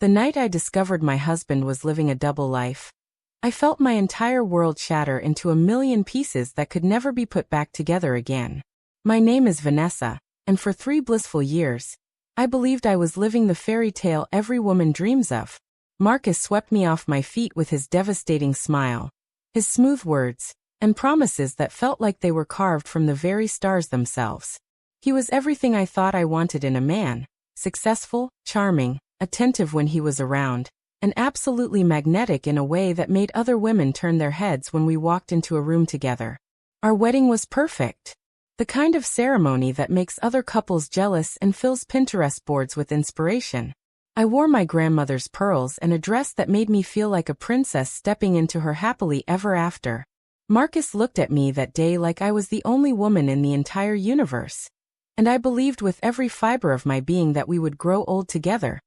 The night I discovered my husband was living a double life, I felt my entire world shatter into a million pieces that could never be put back together again. My name is Vanessa, and for 3 blissful years, I believed I was living the fairy tale every woman dreams of. Marcus swept me off my feet with his devastating smile, his smooth words, and promises that felt like they were carved from the very stars themselves. He was everything I thought I wanted in a man: successful, charming, attentive when he was around, and absolutely magnetic in a way that made other women turn their heads when we walked into a room together. Our wedding was perfect. The kind of ceremony that makes other couples jealous and fills Pinterest boards with inspiration. I wore my grandmother's pearls and a dress that made me feel like a princess stepping into her happily ever after. Marcus looked at me that day like I was the only woman in the entire universe. And I believed with every fiber of my being that we would grow old together,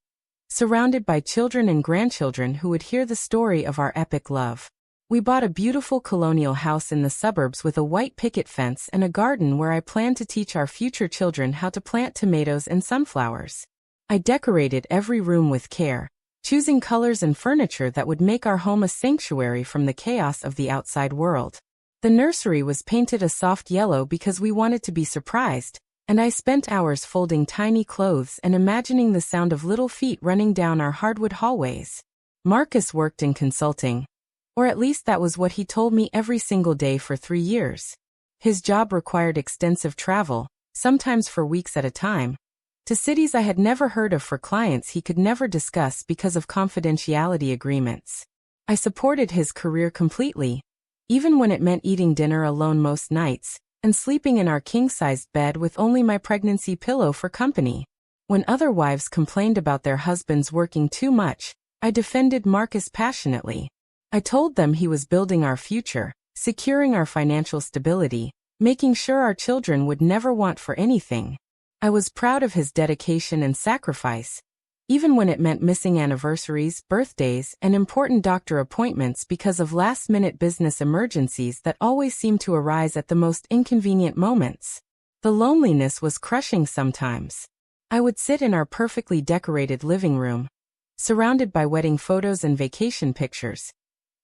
surrounded by children and grandchildren who would hear the story of our epic love. We bought a beautiful colonial house in the suburbs with a white picket fence and a garden where I planned to teach our future children how to plant tomatoes and sunflowers. I decorated every room with care, choosing colors and furniture that would make our home a sanctuary from the chaos of the outside world. The nursery was painted a soft yellow because we wanted to be surprised, and I spent hours folding tiny clothes and imagining the sound of little feet running down our hardwood hallways. Marcus worked in consulting, or at least that was what he told me every single day for 3 years. His job required extensive travel, sometimes for weeks at a time, to cities I had never heard of for clients he could never discuss because of confidentiality agreements. I supported his career completely, even when it meant eating dinner alone most nights, and sleeping in our king-sized bed with only my pregnancy pillow for company. When other wives complained about their husbands working too much, I defended Marcus passionately. I told them he was building our future, securing our financial stability, making sure our children would never want for anything. I was proud of his dedication and sacrifice, even when it meant missing anniversaries, birthdays, and important doctor appointments because of last-minute business emergencies that always seemed to arise at the most inconvenient moments. The loneliness was crushing sometimes. I would sit in our perfectly decorated living room, surrounded by wedding photos and vacation pictures,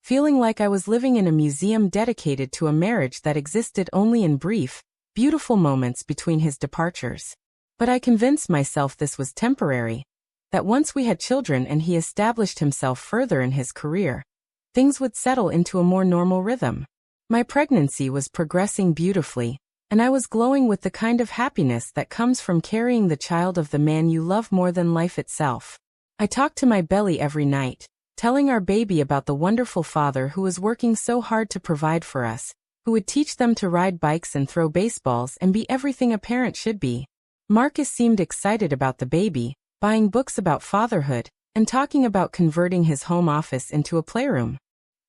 feeling like I was living in a museum dedicated to a marriage that existed only in brief, beautiful moments between his departures. But I convinced myself this was temporary, that once we had children and he established himself further in his career, things would settle into a more normal rhythm. My pregnancy was progressing beautifully, and I was glowing with the kind of happiness that comes from carrying the child of the man you love more than life itself. I talked to my belly every night, telling our baby about the wonderful father who was working so hard to provide for us, who would teach them to ride bikes and throw baseballs and be everything a parent should be. Marcus seemed excited about the baby, buying books about fatherhood, and talking about converting his home office into a playroom.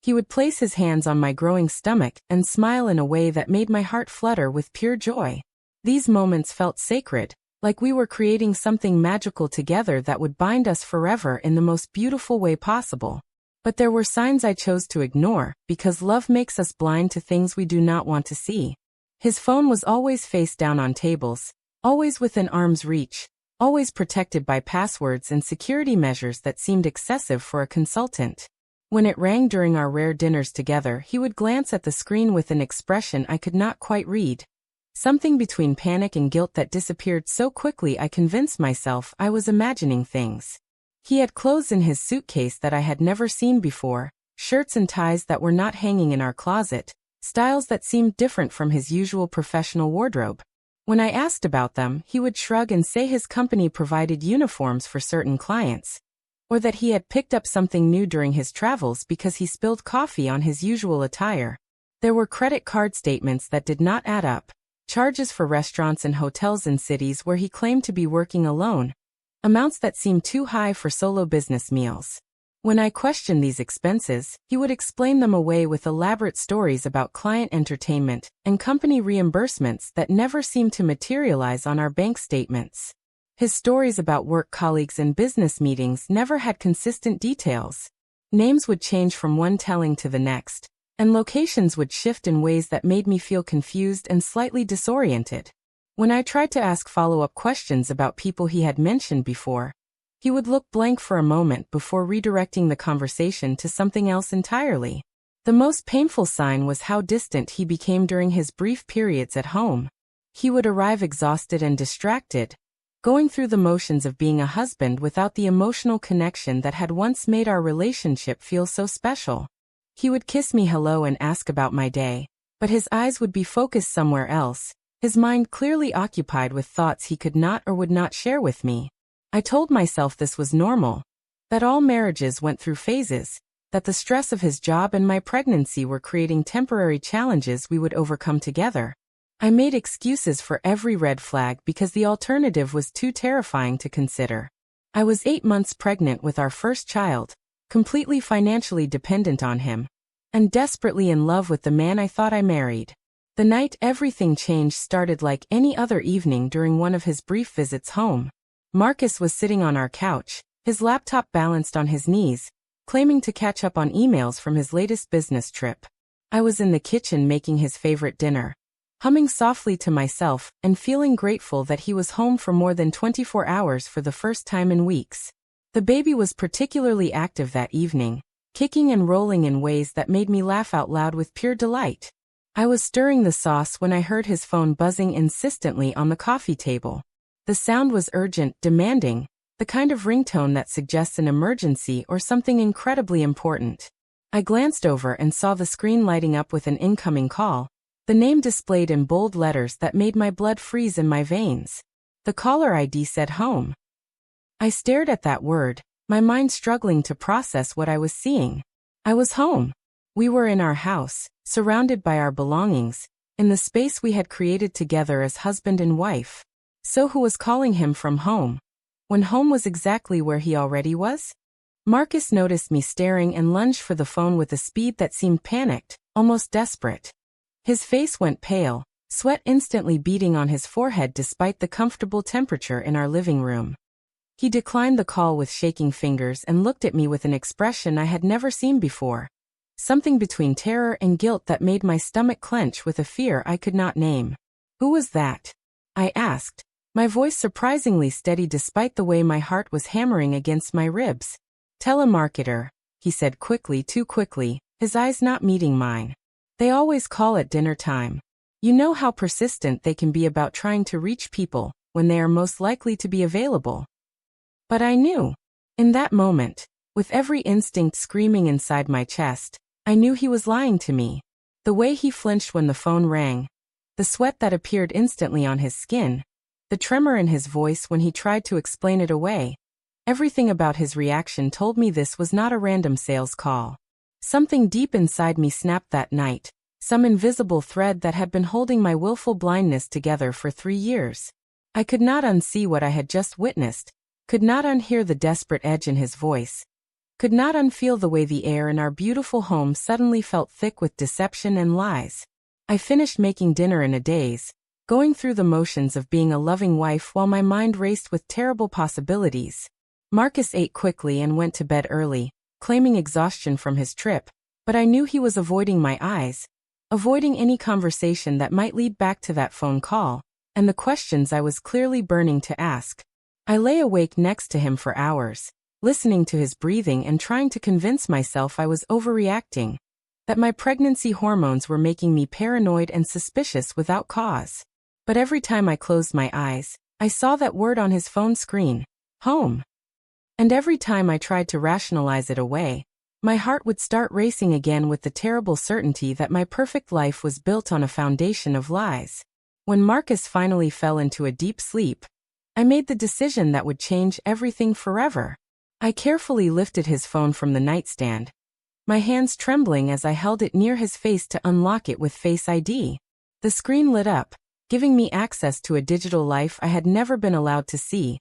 He would place his hands on my growing stomach and smile in a way that made my heart flutter with pure joy. These moments felt sacred, like we were creating something magical together that would bind us forever in the most beautiful way possible. But there were signs I chose to ignore, because love makes us blind to things we do not want to see. His phone was always face down on tables, always within arm's reach, always protected by passwords and security measures that seemed excessive for a consultant. When it rang during our rare dinners together, he would glance at the screen with an expression I could not quite read. Something between panic and guilt that disappeared so quickly I convinced myself I was imagining things. He had clothes in his suitcase that I had never seen before, shirts and ties that were not hanging in our closet, styles that seemed different from his usual professional wardrobe. When I asked about them, he would shrug and say his company provided uniforms for certain clients, or that he had picked up something new during his travels because he spilled coffee on his usual attire. There were credit card statements that did not add up, charges for restaurants and hotels in cities where he claimed to be working alone, amounts that seemed too high for solo business meals. When I questioned these expenses, he would explain them away with elaborate stories about client entertainment and company reimbursements that never seemed to materialize on our bank statements. His stories about work colleagues and business meetings never had consistent details. Names would change from one telling to the next, and locations would shift in ways that made me feel confused and slightly disoriented. When I tried to ask follow-up questions about people he had mentioned before, He would look blank for a moment before redirecting the conversation to something else entirely. The most painful sign was how distant he became during his brief periods at home. He would arrive exhausted and distracted, going through the motions of being a husband without the emotional connection that had once made our relationship feel so special. He would kiss me hello and ask about my day, but his eyes would be focused somewhere else, his mind clearly occupied with thoughts he could not or would not share with me. I told myself this was normal, that all marriages went through phases, that the stress of his job and my pregnancy were creating temporary challenges we would overcome together. I made excuses for every red flag because the alternative was too terrifying to consider. I was 8 months pregnant with our first child, completely financially dependent on him, and desperately in love with the man I thought I married. The night everything changed started like any other evening during one of his brief visits home. Marcus was sitting on our couch, his laptop balanced on his knees, claiming to catch up on emails from his latest business trip. I was in the kitchen making his favorite dinner, humming softly to myself and feeling grateful that he was home for more than 24 hours for the first time in weeks. The baby was particularly active that evening, kicking and rolling in ways that made me laugh out loud with pure delight. I was stirring the sauce when I heard his phone buzzing insistently on the coffee table. The sound was urgent, demanding, the kind of ringtone that suggests an emergency or something incredibly important. I glanced over and saw the screen lighting up with an incoming call, the name displayed in bold letters that made my blood freeze in my veins. The caller ID said home. I stared at that word, my mind struggling to process what I was seeing. I was home. We were in our house, surrounded by our belongings, in the space we had created together as husband and wife. So who was calling him from home, when home was exactly where he already was? Marcus noticed me staring and lunged for the phone with a speed that seemed panicked, almost desperate. His face went pale, sweat instantly beading on his forehead despite the comfortable temperature in our living room. He declined the call with shaking fingers and looked at me with an expression I had never seen before. Something between terror and guilt that made my stomach clench with a fear I could not name. Who was that? I asked, my voice surprisingly steady despite the way my heart was hammering against my ribs. Telemarketer, he said quickly, too quickly, his eyes not meeting mine. They always call at dinner time. You know how persistent they can be about trying to reach people when they are most likely to be available. But I knew. In that moment, with every instinct screaming inside my chest, I knew he was lying to me. The way he flinched when the phone rang, the sweat that appeared instantly on his skin, the tremor in his voice when he tried to explain it away. Everything about his reaction told me this was not a random sales call. Something deep inside me snapped that night, some invisible thread that had been holding my willful blindness together for 3 years. I could not unsee what I had just witnessed, could not unhear the desperate edge in his voice, could not unfeel the way the air in our beautiful home suddenly felt thick with deception and lies. I finished making dinner in a daze, going through the motions of being a loving wife while my mind raced with terrible possibilities. Marcus ate quickly and went to bed early, claiming exhaustion from his trip, but I knew he was avoiding my eyes, avoiding any conversation that might lead back to that phone call, and the questions I was clearly burning to ask. I lay awake next to him for hours, listening to his breathing and trying to convince myself I was overreacting, that my pregnancy hormones were making me paranoid and suspicious without cause. But every time I closed my eyes, I saw that word on his phone screen, home. And every time I tried to rationalize it away, my heart would start racing again with the terrible certainty that my perfect life was built on a foundation of lies. When Marcus finally fell into a deep sleep, I made the decision that would change everything forever. I carefully lifted his phone from the nightstand, my hands trembling as I held it near his face to unlock it with Face ID. The screen lit up, giving me access to a digital life I had never been allowed to see,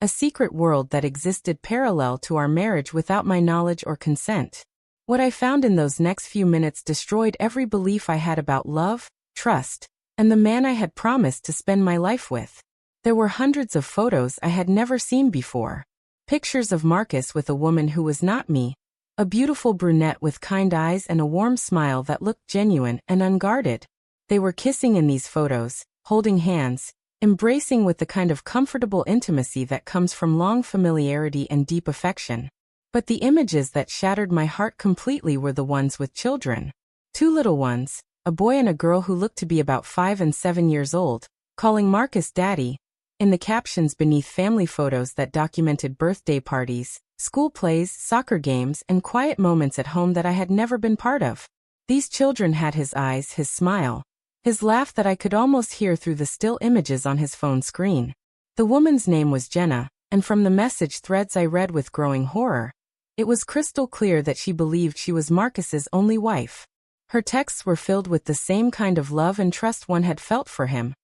a secret world that existed parallel to our marriage without my knowledge or consent. What I found in those next few minutes destroyed every belief I had about love, trust, and the man I had promised to spend my life with. There were hundreds of photos I had never seen before. Pictures of Marcus with a woman who was not me, a beautiful brunette with kind eyes and a warm smile that looked genuine and unguarded. They were kissing in these photos, holding hands, embracing with the kind of comfortable intimacy that comes from long familiarity and deep affection. But the images that shattered my heart completely were the ones with children. Two little ones, a boy and a girl who looked to be about 5 and 7 years old, calling Marcus Daddy, in the captions beneath family photos that documented birthday parties, school plays, soccer games, and quiet moments at home that I had never been part of. These children had his eyes, his smile, his laugh that I could almost hear through the still images on his phone screen. The woman's name was Jenna, and from the message threads I read with growing horror, it was crystal clear that she believed she was Marcus's only wife. Her texts were filled with the same kind of love and trust one had felt for him.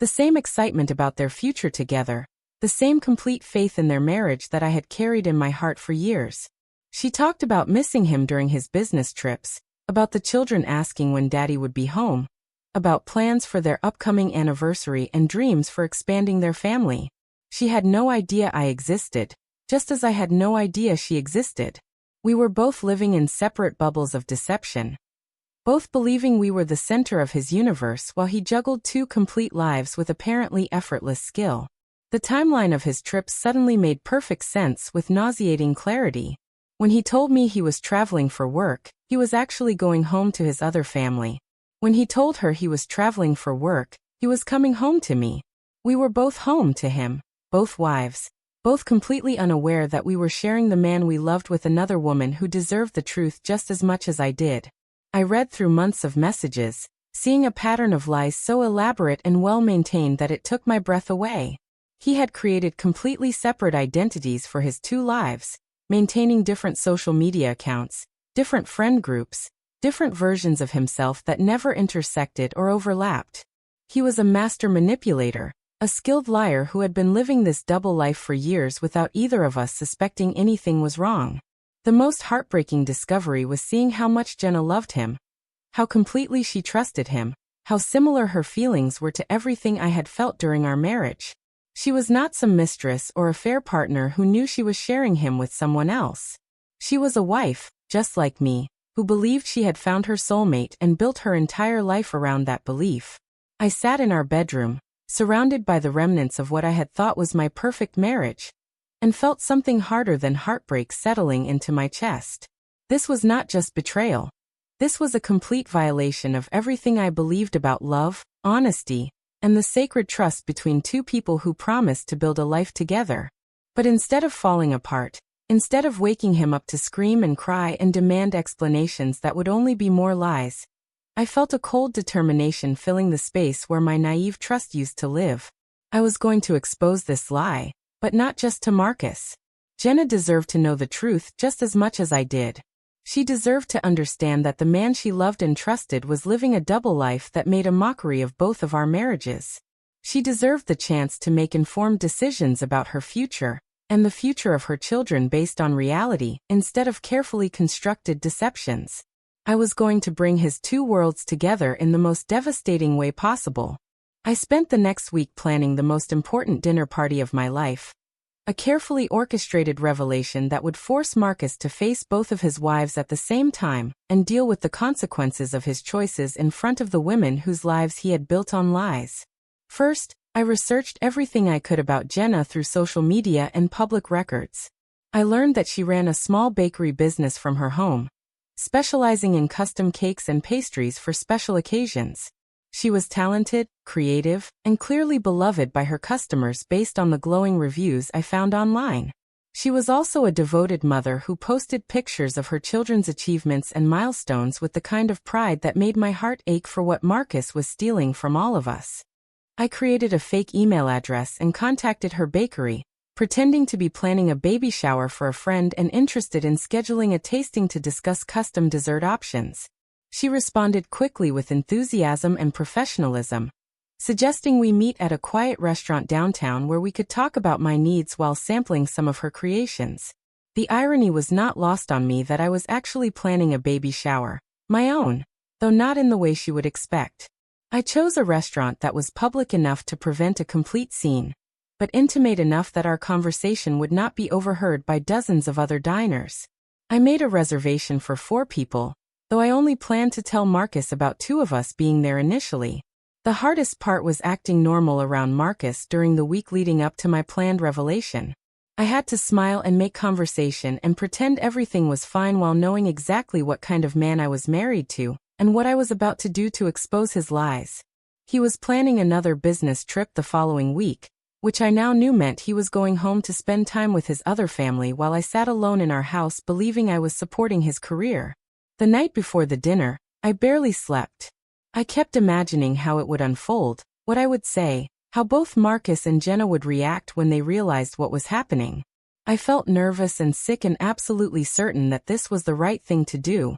The same excitement about their future together. The same complete faith in their marriage that I had carried in my heart for years. She talked about missing him during his business trips, about the children asking when Daddy would be home, about plans for their upcoming anniversary and dreams for expanding their family. She had no idea I existed, just as I had no idea she existed. We were both living in separate bubbles of deception, both believing we were the center of his universe while he juggled two complete lives with apparently effortless skill. The timeline of his trips suddenly made perfect sense with nauseating clarity. When he told me he was traveling for work, he was actually going home to his other family. When he told her he was traveling for work, he was coming home to me. We were both home to him, both wives, both completely unaware that we were sharing the man we loved with another woman who deserved the truth just as much as I did. I read through months of messages, seeing a pattern of lies so elaborate and well-maintained that it took my breath away. He had created completely separate identities for his two lives, maintaining different social media accounts, different friend groups, different versions of himself that never intersected or overlapped. He was a master manipulator, a skilled liar who had been living this double life for years without either of us suspecting anything was wrong. The most heartbreaking discovery was seeing how much Jenna loved him, how completely she trusted him, how similar her feelings were to everything I had felt during our marriage. She was not some mistress or affair partner who knew she was sharing him with someone else. She was a wife, just like me, who believed she had found her soulmate and built her entire life around that belief. I sat in our bedroom, surrounded by the remnants of what I had thought was my perfect marriage, and felt something harder than heartbreak settling into my chest. This was not just betrayal. This was a complete violation of everything I believed about love, honesty, and the sacred trust between two people who promised to build a life together. But instead of falling apart, instead of waking him up to scream and cry and demand explanations that would only be more lies, I felt a cold determination filling the space where my naive trust used to live. I was going to expose this lie, but not just to Marcus. Jenna deserved to know the truth just as much as I did. She deserved to understand that the man she loved and trusted was living a double life that made a mockery of both of our marriages. She deserved the chance to make informed decisions about her future, and the future of her children based on reality, instead of carefully constructed deceptions. I was going to bring his two worlds together in the most devastating way possible. I spent the next week planning the most important dinner party of my life. A carefully orchestrated revelation that would force Marcus to face both of his wives at the same time and deal with the consequences of his choices in front of the women whose lives he had built on lies. First, I researched everything I could about Jenna through social media and public records. I learned that she ran a small bakery business from her home, specializing in custom cakes and pastries for special occasions. She was talented, creative, and clearly beloved by her customers based on the glowing reviews I found online. She was also a devoted mother who posted pictures of her children's achievements and milestones with the kind of pride that made my heart ache for what Marcus was stealing from all of us. I created a fake email address and contacted her bakery, pretending to be planning a baby shower for a friend and interested in scheduling a tasting to discuss custom dessert options. She responded quickly with enthusiasm and professionalism, suggesting we meet at a quiet restaurant downtown where we could talk about my needs while sampling some of her creations. The irony was not lost on me that I was actually planning a baby shower, my own, though not in the way she would expect. I chose a restaurant that was public enough to prevent a complete scene, but intimate enough that our conversation would not be overheard by dozens of other diners. I made a reservation for 4 people, though I only planned to tell Marcus about 2 of us being there initially. The hardest part was acting normal around Marcus during the week leading up to my planned revelation. I had to smile and make conversation and pretend everything was fine while knowing exactly what kind of man I was married to and what I was about to do to expose his lies. He was planning another business trip the following week, which I now knew meant he was going home to spend time with his other family while I sat alone in our house believing I was supporting his career. The night before the dinner, I barely slept. I kept imagining how it would unfold, what I would say, how both Marcus and Jenna would react when they realized what was happening. I felt nervous and sick and absolutely certain that this was the right thing to do,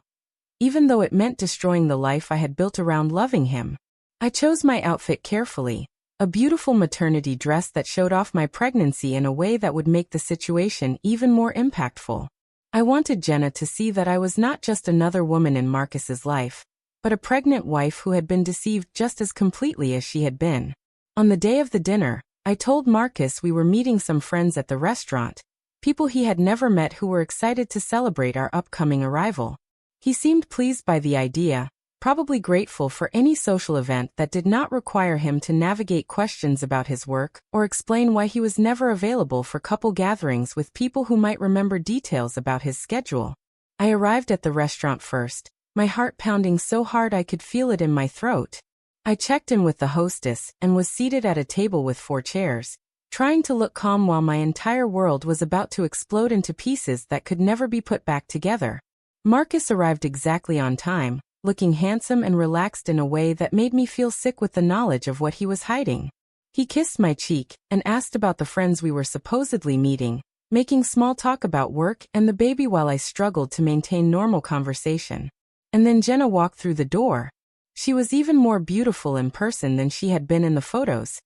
even though it meant destroying the life I had built around loving him. I chose my outfit carefully, a beautiful maternity dress that showed off my pregnancy in a way that would make the situation even more impactful. I wanted Jenna to see that I was not just another woman in Marcus's life, but a pregnant wife who had been deceived just as completely as she had been. On the day of the dinner, I told Marcus we were meeting some friends at the restaurant, people he had never met who were excited to celebrate our upcoming arrival. He seemed pleased by the idea, probably grateful for any social event that did not require him to navigate questions about his work or explain why he was never available for couple gatherings with people who might remember details about his schedule. I arrived at the restaurant first, my heart pounding so hard I could feel it in my throat. I checked in with the hostess and was seated at a table with 4 chairs, trying to look calm while my entire world was about to explode into pieces that could never be put back together. Marcus arrived exactly on time, looking handsome and relaxed in a way that made me feel sick with the knowledge of what he was hiding. He kissed my cheek and asked about the friends we were supposedly meeting, making small talk about work and the baby while I struggled to maintain normal conversation. And then Jenna walked through the door. She was even more beautiful in person than she had been in the photos,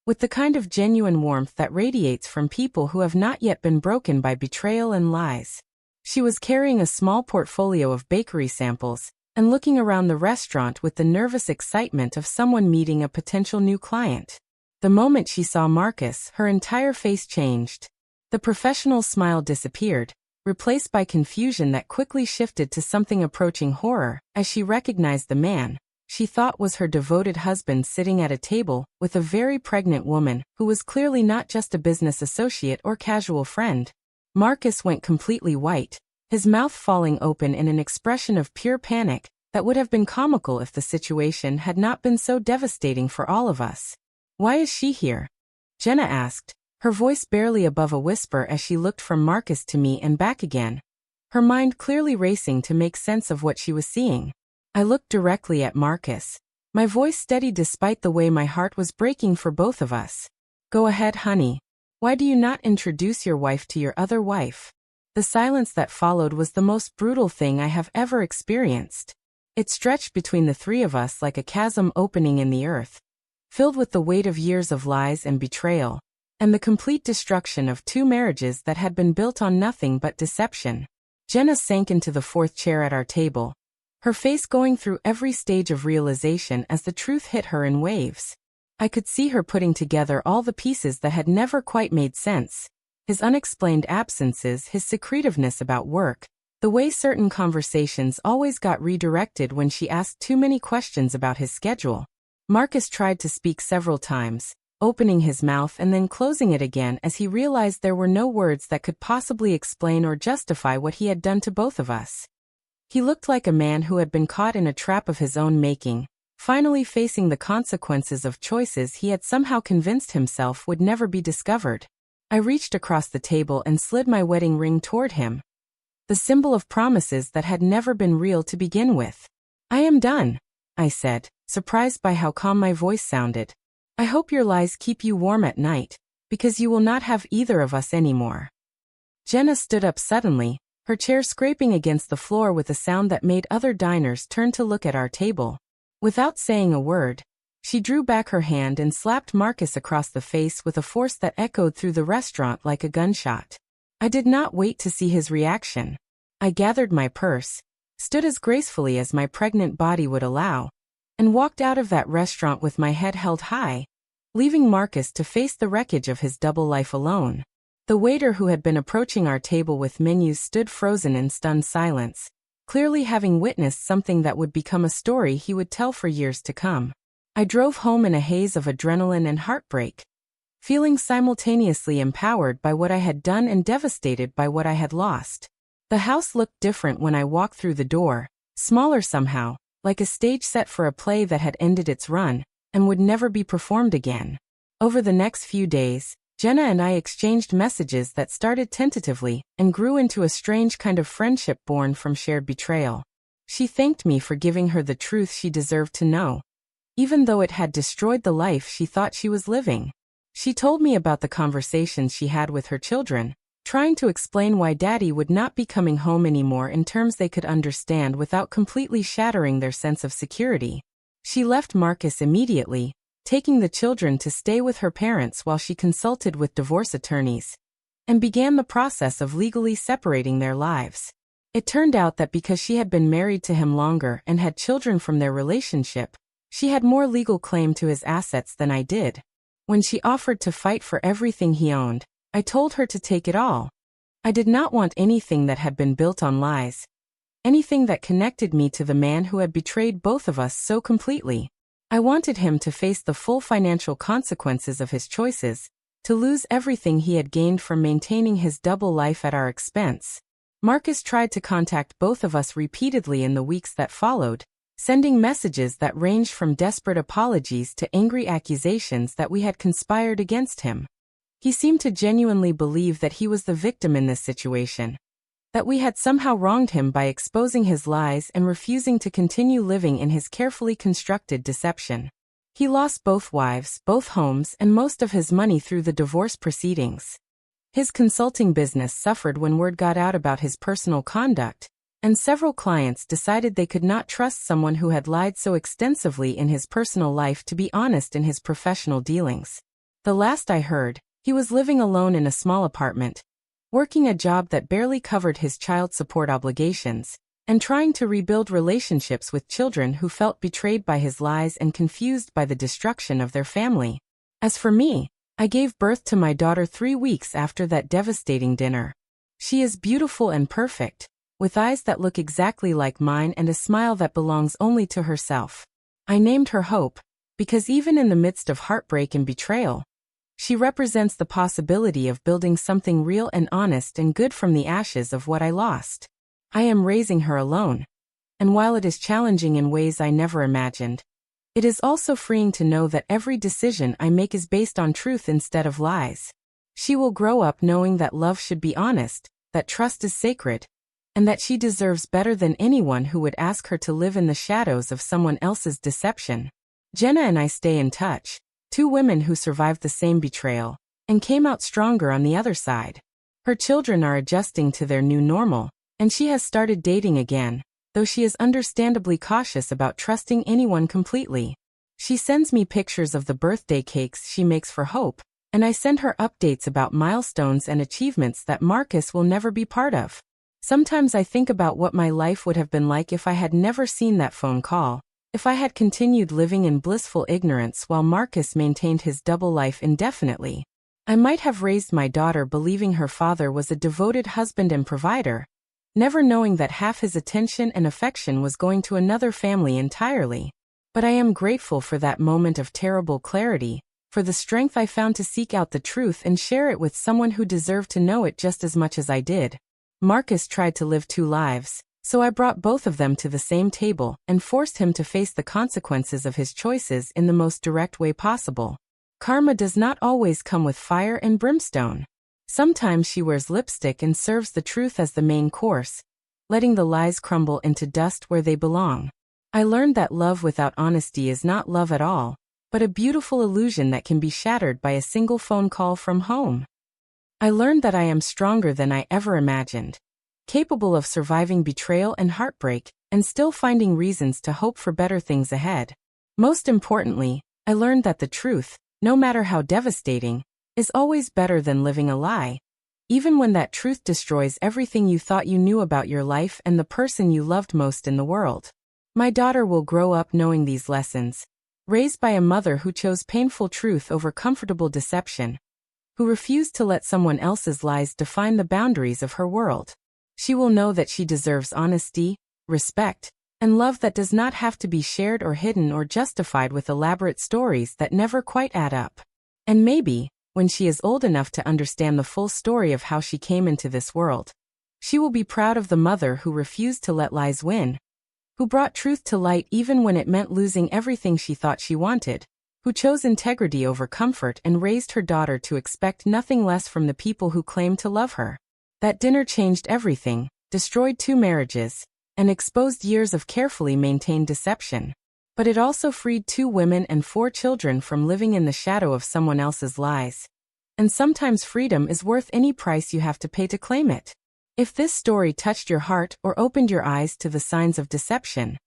with the kind of genuine warmth that radiates from people who have not yet been broken by betrayal and lies. She was carrying a small portfolio of bakery samples and looking around the restaurant with the nervous excitement of someone meeting a potential new client. The moment she saw Marcus, her entire face changed. The professional smile disappeared, replaced by confusion that quickly shifted to something approaching horror as she recognized the man she thought was her devoted husband sitting at a table with a very pregnant woman who was clearly not just a business associate or casual friend. Marcus went completely white, his mouth falling open in an expression of pure panic that would have been comical if the situation had not been so devastating for all of us. "Why is she here?" Jenna asked, her voice barely above a whisper as she looked from Marcus to me and back again, her mind clearly racing to make sense of what she was seeing. I looked directly at Marcus, my voice steady despite the way my heart was breaking for both of us. "Go ahead, honey. Why do you not introduce your wife to your other wife?" The silence that followed was the most brutal thing I have ever experienced. It stretched between the 3 of us like a chasm opening in the earth, filled with the weight of years of lies and betrayal, and the complete destruction of 2 marriages that had been built on nothing but deception. Jenna sank into the 4th chair at our table, her face going through every stage of realization as the truth hit her in waves. I could see her putting together all the pieces that had never quite made sense. His unexplained absences, his secretiveness about work, the way certain conversations always got redirected when she asked too many questions about his schedule. Marcus tried to speak several times, opening his mouth and then closing it again as he realized there were no words that could possibly explain or justify what he had done to both of us. He looked like a man who had been caught in a trap of his own making, finally facing the consequences of choices he had somehow convinced himself would never be discovered. I reached across the table and slid my wedding ring toward him, the symbol of promises that had never been real to begin with. "I am done," I said, surprised by how calm my voice sounded. "I hope your lies keep you warm at night, because you will not have either of us anymore." Jenna stood up suddenly, her chair scraping against the floor with a sound that made other diners turn to look at our table. Without saying a word, she drew back her hand and slapped Marcus across the face with a force that echoed through the restaurant like a gunshot. I did not wait to see his reaction. I gathered my purse, stood as gracefully as my pregnant body would allow, and walked out of that restaurant with my head held high, leaving Marcus to face the wreckage of his double life alone. The waiter who had been approaching our table with menus stood frozen in stunned silence, clearly having witnessed something that would become a story he would tell for years to come. I drove home in a haze of adrenaline and heartbreak, feeling simultaneously empowered by what I had done and devastated by what I had lost. The house looked different when I walked through the door, smaller somehow, like a stage set for a play that had ended its run and would never be performed again. Over the next few days, Jenna and I exchanged messages that started tentatively and grew into a strange kind of friendship born from shared betrayal. She thanked me for giving her the truth she deserved to know, even though it had destroyed the life she thought she was living. She told me about the conversations she had with her children, trying to explain why Daddy would not be coming home anymore in terms they could understand without completely shattering their sense of security. She left Marcus immediately, taking the children to stay with her parents while she consulted with divorce attorneys, and began the process of legally separating their lives. It turned out that because she had been married to him longer and had children from their relationship, she had more legal claim to his assets than I did. When she offered to fight for everything he owned, I told her to take it all. I did not want anything that had been built on lies, anything that connected me to the man who had betrayed both of us so completely. I wanted him to face the full financial consequences of his choices, to lose everything he had gained from maintaining his double life at our expense. Marcus tried to contact both of us repeatedly in the weeks that followed, sending messages that ranged from desperate apologies to angry accusations that we had conspired against him. He seemed to genuinely believe that he was the victim in this situation, that we had somehow wronged him by exposing his lies and refusing to continue living in his carefully constructed deception. He lost both wives, both homes, and most of his money through the divorce proceedings. His consulting business suffered when word got out about his personal conduct, and several clients decided they could not trust someone who had lied so extensively in his personal life to be honest in his professional dealings. The last I heard, he was living alone in a small apartment, working a job that barely covered his child support obligations, and trying to rebuild relationships with children who felt betrayed by his lies and confused by the destruction of their family. As for me, I gave birth to my daughter 3 weeks after that devastating dinner. She is beautiful and perfect, with eyes that look exactly like mine and a smile that belongs only to herself. I named her Hope, because even in the midst of heartbreak and betrayal, she represents the possibility of building something real and honest and good from the ashes of what I lost. I am raising her alone, and while it is challenging in ways I never imagined, it is also freeing to know that every decision I make is based on truth instead of lies. She will grow up knowing that love should be honest, that trust is sacred, and that she deserves better than anyone who would ask her to live in the shadows of someone else's deception. Jenna and I stay in touch, 2 women who survived the same betrayal, and came out stronger on the other side. Her children are adjusting to their new normal, and she has started dating again, though she is understandably cautious about trusting anyone completely. She sends me pictures of the birthday cakes she makes for Hope, and I send her updates about milestones and achievements that Marcus will never be part of. Sometimes I think about what my life would have been like if I had never seen that phone call, if I had continued living in blissful ignorance while Marcus maintained his double life indefinitely. I might have raised my daughter believing her father was a devoted husband and provider, never knowing that half his attention and affection was going to another family entirely. But I am grateful for that moment of terrible clarity, for the strength I found to seek out the truth and share it with someone who deserved to know it just as much as I did. Marcus tried to live 2 lives, so I brought both of them to the same table and forced him to face the consequences of his choices in the most direct way possible. Karma does not always come with fire and brimstone. Sometimes she wears lipstick and serves the truth as the main course, letting the lies crumble into dust where they belong. I learned that love without honesty is not love at all, but a beautiful illusion that can be shattered by a single phone call from home. I learned that I am stronger than I ever imagined, capable of surviving betrayal and heartbreak, and still finding reasons to hope for better things ahead. Most importantly, I learned that the truth, no matter how devastating, is always better than living a lie, even when that truth destroys everything you thought you knew about your life and the person you loved most in the world. My daughter will grow up knowing these lessons, raised by a mother who chose painful truth over comfortable deception, who refused to let someone else's lies define the boundaries of her world. She will know that she deserves honesty, respect, and love that does not have to be shared or hidden or justified with elaborate stories that never quite add up. And maybe, when she is old enough to understand the full story of how she came into this world, she will be proud of the mother who refused to let lies win, who brought truth to light even when it meant losing everything she thought she wanted, who chose integrity over comfort and raised her daughter to expect nothing less from the people who claimed to love her. That dinner changed everything, destroyed 2 marriages, and exposed years of carefully maintained deception. But it also freed 2 women and 4 children from living in the shadow of someone else's lies. And sometimes freedom is worth any price you have to pay to claim it. If this story touched your heart or opened your eyes to the signs of deception,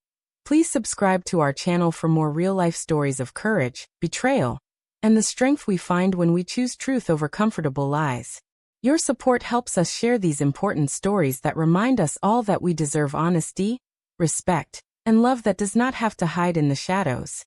please subscribe to our channel for more real-life stories of courage, betrayal, and the strength we find when we choose truth over comfortable lies. Your support helps us share these important stories that remind us all that we deserve honesty, respect, and love that does not have to hide in the shadows.